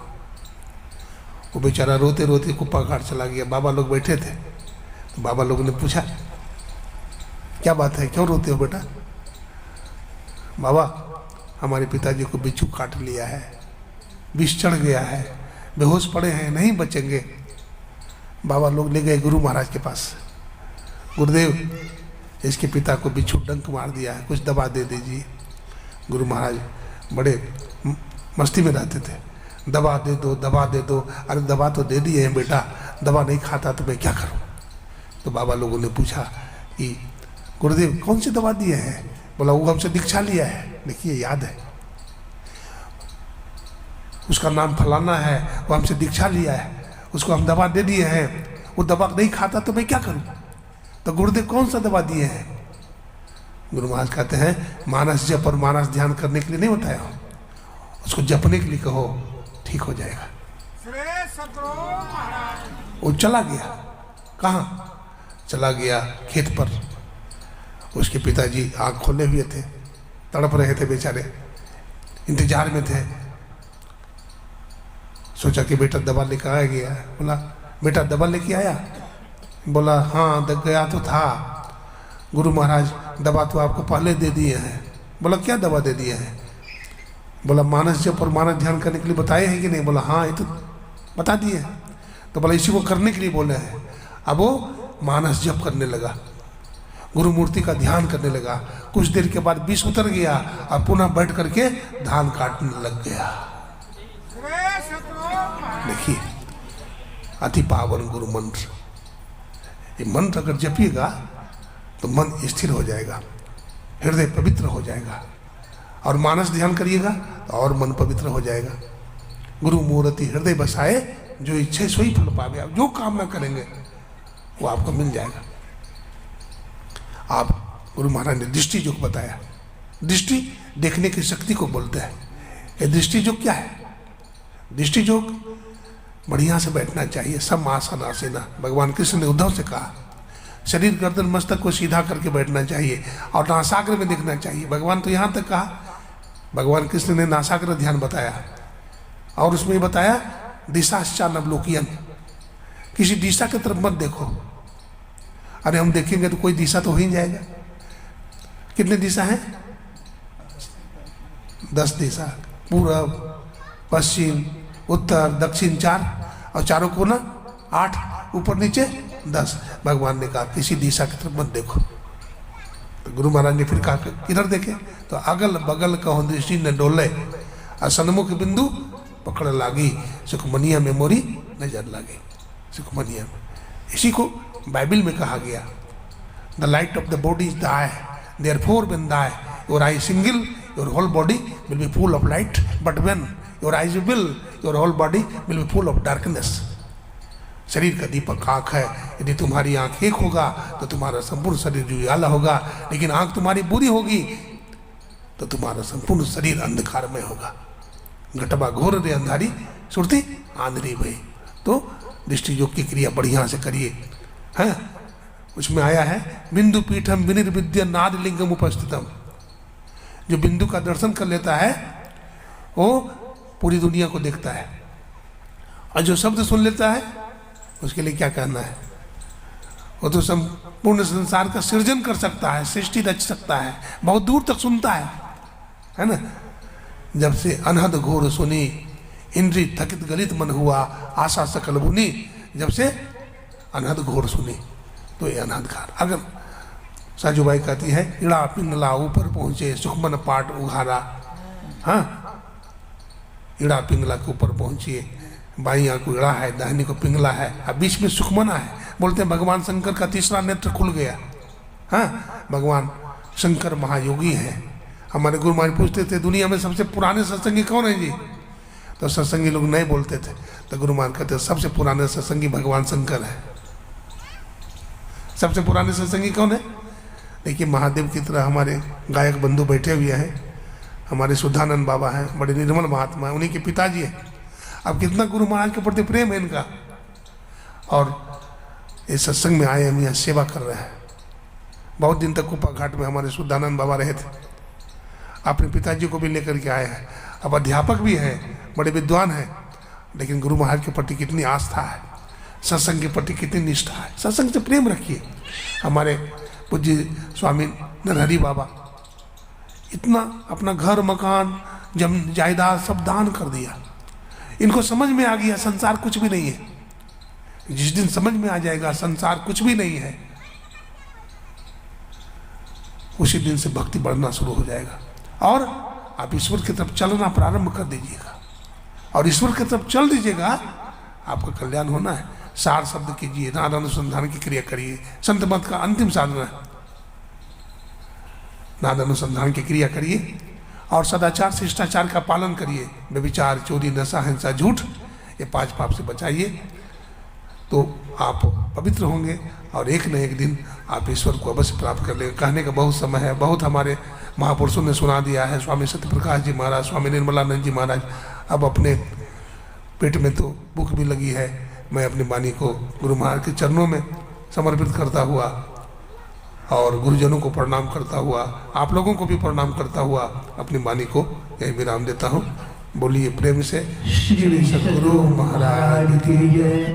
Speaker 2: वो बेचारा रोते रोते कुप्पा घाट चला गया। बाबा लोग बैठे थे, तो बाबा लोगों ने पूछा क्या बात है, क्यों रोते हो बेटा? बाबा हमारे पिताजी को बिच्छू काट लिया है, विष चढ़ गया है, बेहोश पड़े हैं, नहीं बचेंगे। बाबा लोग ले गए गुरु महाराज के पास। गुरुदेव इसके पिता को बिच्छू डंक मार दिया है, कुछ दवा दे दीजिए। गुरु महाराज बड़े मस्ती में रहते थे, दवा दे दो, दवा दे दो। अरे दवा तो दे दिए हैं बेटा, दवा नहीं खाता तो मैं क्या करूं? तो बाबा लोगों ने पूछा कि गुरुदेव कौन सी दवा दिए हैं? बोला वो हमसे दीक्षा लिया है, देखिए याद है, उसका नाम फलाना है, वो हमसे दीक्षा लिया है, उसको हम दवा दे दिए हैं, वो दवा नहीं खाता तो मैं क्या करूं? तो गुरुदेव कौन सा दवा दिए हैं? गुरु महाराज कहते हैं मानस जप और मानस ध्यान करने के लिए नहीं बताया हो, उसको जपने के लिए कहो, ठीक हो जाएगा। वो चला गया, कहाँ चला गया? खेत पर उसके पिताजी आँख खोले हुए थे, तड़प रहे थे बेचारे, इंतजार में थे। सोचा कि बेटा दवा लेकर आ गया। बोला बेटा दवा लेके आया? बोला हाँ गया तो था गुरु महाराज, दवा तो आपको पहले दे दिए हैं। बोला क्या दवा दे दिए हैं? बोला मानस जप और मानस ध्यान करने के लिए बताए हैं कि नहीं? बोला हाँ ये तो बता दिए। तो बोला इसी को करने के लिए बोले हैं। अब वो मानस जप करने लगा, गुरु मूर्ति का ध्यान करने लगा। कुछ देर के बाद विष उतर गया और पुनः बैठ करके धान काटने लग गया। देखिए अति पावन गुरु मंत्र, ये मंत्र अगर जपिएगा तो मन स्थिर हो जाएगा, हृदय पवित्र हो जाएगा। और मानस ध्यान करिएगा तो और मन पवित्र हो जाएगा। गुरु मूर्ति हृदय बसाए, जो इच्छा सोई फल पावे। आप जो कामना करेंगे वो आपको मिल जाएगा। आप गुरु महाराज ने दृष्टि योग बताया। दृष्टि देखने की शक्ति को बोलते हैं। ये दृष्टि योग क्या है? दृष्टि योग बढ़िया से बैठना चाहिए, सब आसन आसेना। भगवान कृष्ण ने उद्धव से कहा शरीर गर्दन मस्तक को सीधा करके बैठना चाहिए और नासाग्र में देखना चाहिए। भगवान तो यहाँ तक कहा, भगवान कृष्ण ने नासाग्र ध्यान बताया और उसमें बताया दिशाश्चा नवलोकियन, किसी दिशा की तरफ मत देखो। अरे हम देखेंगे तो कोई दिशा तो हो ही जाएगा। कितने दिशा हैं? 10 दिशा, पूरब पश्चिम उत्तर दक्षिण 4 और चारों कोना 8, ऊपर नीचे 10। भगवान ने कहा किसी दिशा की तरफ मत देखो। तो गुरु महाराज ने फिर कहा किधर देखे? तो अगल बगल कहो दृष्टि न डोले, असन्मुख बिंदु पकड़ लागी, सुखमनिया में मोरी नजर लागी। सुखमनिया में, इसी को बाइबल में कहा गया, the light of the body is the eye, therefore when the eye your eye single, your whole body will be full of light, but when your eyes will, your whole body will be full of darkness. शरीर का दीपक आँख है, यदि तुम्हारी आँख एक होगा तो तुम्हारा संपूर्ण शरीर उजाला होगा, लेकिन आँख तुम्हारी बुरी होगी तो तुम्हारा संपूर्ण शरीर अंधकार में होगा। घटबा घोर रे अंधारी सुरती आंधरी भई। तो दृष्टि योग की क्रिया बढ़िया से करिए। हैं उसमें आया है बिंदु पीठम विनिर्विद्य नाद लिंगम उपस्थितम। जो बिंदु का दर्शन कर लेता है वो पूरी दुनिया को देखता है, और जो शब्द सुन लेता है उसके लिए क्या कहना है? वो तो संपूर्ण संसार का सृजन कर सकता है, सृष्टि रच सकता है, बहुत दूर तक सुनता है ना। जब से अनहद घोर सुनी, इंद्री थकित गलित मन हुआ, आशा सकल बुनी। जब से अनहद घोर सुनी तो ये अनहदकार। अगर साजूबाई कहती है इड़ा पिंगला ऊपर पहुंचे, सुखमन पाट उघारा। हाँ, इड़ा पिंगला के ऊपर पहुंचिए, बाई आंख को इड़ा है, दाहिनी को पिंगला है, अब बीच में सुखमना है। बोलते हैं भगवान शंकर का तीसरा नेत्र खुल गया। हाँ, भगवान शंकर महायोगी हैं। हमारे गुरु महाराज पूछते थे दुनिया में सबसे पुराने सत्संगी कौन है जी? तो सत्संगी लोग नहीं बोलते थे, तो गुरु महाराज कहते सबसे पुराने सत्संगी भगवान शंकर है। सबसे पुराने सत्संगी कौन है? देखिए महादेव की तरह हमारे गायक बंधु बैठे हुए हैं, हमारे शुद्धानंद बाबा हैं, बड़े निर्मल महात्मा हैं, उन्हीं के पिताजी हैं। अब कितना गुरु महाराज के प्रति प्रेम है इनका। और इस सत्संग में आए हम यहाँ सेवा कर रहे हैं। बहुत दिन तक कुप्पा घाट में हमारे शुद्धानंद बाबा रहे थे, अपने पिताजी को भी लेकर के आए हैं। अब अध्यापक भी हैं, बड़े विद्वान हैं, लेकिन गुरु महाराज के प्रति कितनी आस्था है, सत्संग के प्रति कितनी निष्ठा है। सत्संग से प्रेम रखिए। हमारे पूज्य स्वामी नरहरि बाबा इतना अपना घर मकान जायदाद सब दान कर दिया। इनको समझ में आ गया संसार कुछ भी नहीं है। जिस दिन समझ में आ जाएगा संसार कुछ भी नहीं है, उसी दिन से भक्ति बढ़ना शुरू हो जाएगा और आप ईश्वर की तरफ चलना प्रारंभ कर दीजिएगा। और ईश्वर की तरफ चल दीजिएगा, आपका कल्याण होना है। सार शब्द कीजिए, नाद अनुसंधान की क्रिया करिए। संत मत का अंतिम साधना है, नाद अनुसंधान की क्रिया करिए और सदाचार शिष्टाचार का पालन करिए। व्यभिचार, चोरी, नशा, हिंसा, झूठ, ये 5 पाप से बचाइए, तो आप पवित्र होंगे और एक न एक दिन आप ईश्वर को अवश्य प्राप्त कर लेंगे। कहने का बहुत समय है, बहुत हमारे महापुरुषों ने सुना दिया है। स्वामी सत्यप्रकाश जी महाराज, स्वामी निर्मलानंद जी महाराज। अब अपने पेट में तो भूख भी लगी है, मैं अपनी वाणी को गुरु महाराज के चरणों में समर्पित करता हुआ और गुरुजनों को प्रणाम करता हुआ, आप लोगों को भी प्रणाम करता हुआ अपनी वाणी को यही विराम देता हूँ। बोलिए प्रेम से श्री सद्गुरु महाराज की जय।